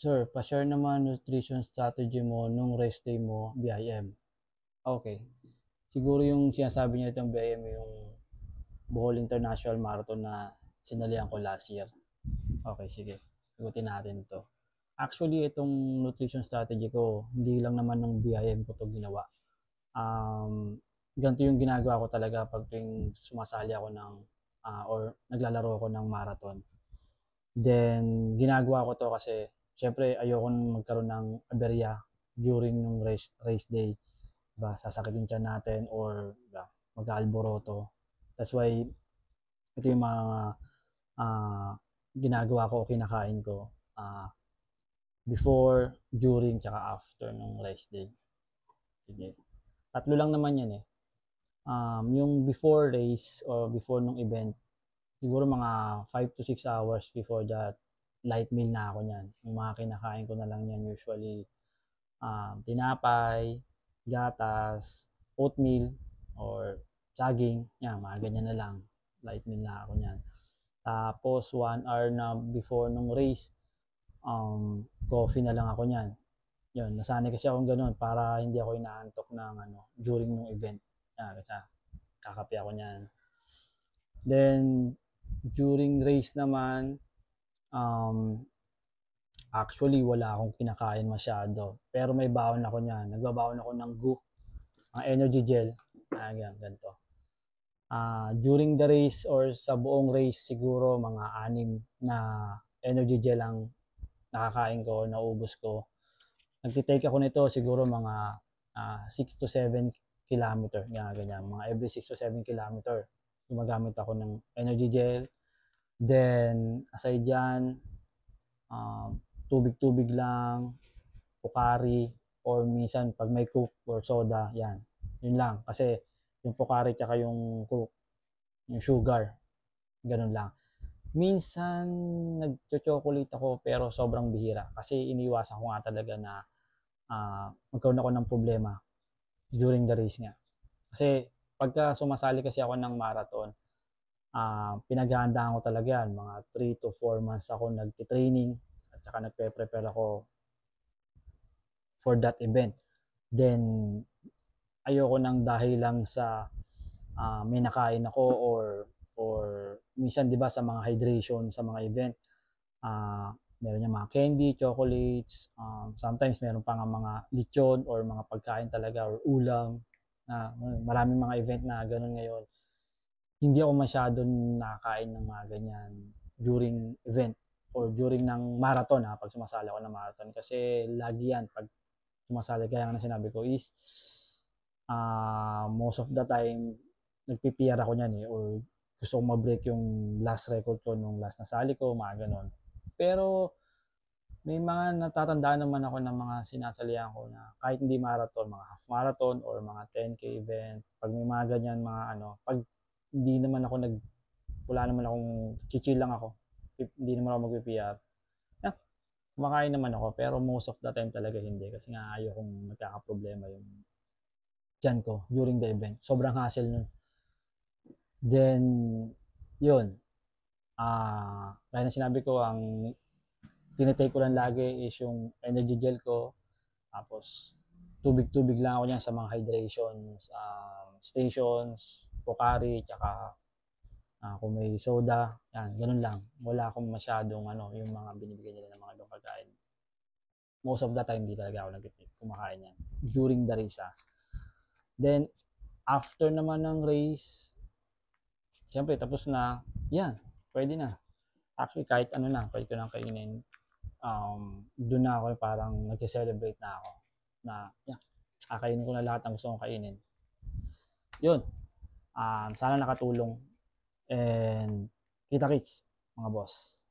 Sir, pa-share naman nutrition strategy mo nung rest day mo, BIM. Okay. Siguro yung sinasabi niya itong BIM yung Bohol International Marathon na sinalihan ko last year. Okay, sige. Sagutin natin to. Actually, itong nutrition strategy ko, hindi lang naman ng BIM ko to ginawa. Ganito yung ginagawa ko talaga pag tuwing sumasali ako ng or naglalaro ako ng marathon. Then, ginagawa ko to kasi syempre ayoko magkaroon ng aberya during nung race day. Diba? Sasakitin siya natin or diba, mag-alboroto. That's why ito yung mga uh, ginagawa ko o kinakain ko before, during, tsaka after ng race day. Sige. Tatlo lang naman yan eh. Yung before race or before nung event, siguro mga 5 to 6 hours before that, light meal na ako niyan. Yung mga kinakain ko na lang yan usually, tinapay, gatas, oatmeal, or saging. Yan, mga ganyan na lang. Light meal na ako niyan. Tapos, 1 hour na before nung race, coffee na lang ako niyan. Yun, nasanay kasi akong ganun para hindi ako inaantok ng during nung event. Yan, kasi kakape ako niyan. Then, during race naman, actually, wala akong kinakain masyado. Pero may baon ako niyan. Nagbabaon ako ng GU, ang energy gel. Ganito. During the race or sa buong race, siguro mga 6 na energy gel ang nakakain ko, naubos ko. Nagtitake ako nito siguro mga 6 to 7 kilometer. Ganyan. Mga every 6 to 7 kilometer. Gumagamit ako ng energy gel. Then, aside dyan, tubig-tubig lang, Pocari, or minsan pag may Coke or soda, yan. Yun lang. Kasi yung Pocari tsaka yung Coke, yung sugar, ganun lang. Minsan, nag-chocolate ako pero sobrang bihira. Kasi iniwasan ko nga talaga na magkaroon ako ng problema during the race nga. Kasi pagka sumasali kasi ako ng marathon, pinaghahandaan ko talaga yan. Mga 3 to 4 months ako nagtitraining at saka nagpe-prepare ako for that event. Then, ayoko nang dahil lang sa may nakain ako or minsan 'di ba sa mga hydration sa mga event, meron yung mga candy, chocolates, sometimes meron pa nga mga lechon or mga pagkain talaga or ulam na maraming mga event na ganoon ngayon. Hindi ako masyadong nakakain ng mga ganyan during event or during ng marathon pag sumasali ako ng marathon kasi lagi yan pag sumasali kaya nga sinabi ko is most of the time nagpi-PR ako niyan or gusto kong ma-break yung last record ko nung last na sali ko, mga ganon. Pero may mga natatandaan naman ako ng mga sinasalihan ko na kahit hindi marathon, mga half marathon or mga 10K event, pag may mga ganyan mga pag hindi naman ako wala naman akong chill lang ako, hindi naman ako magpi-PR. Kumakain naman ako pero most of the time talaga hindi kasi nga ayokong magkakaproblema yung tiyan ko during the event. Sobrang hassle nun. Then, yun. Kaya na sinabi ko, ang tinitake ko lang lagi is yung energy gel ko. Tapos, tubig-tubig lang ako niyan sa mga hydration stations, Pocari, tsaka kung may soda, yan, ganun lang. Wala akong masyadong yung mga binibigay nila ng mga ibang pagkain. Most of the time, di talaga ako kumakain yan. During the race, Then, after naman ng race, siyempre, tapos na, yan, pwede na. Actually, kahit pwede ko nang kainin. Doon na ako parang nag-celebrate na ako. Na, yan, kakainin ko na lahat ng gusto kong kainin. Yun. Sana nakatulong. And, kita-kits, mga boss.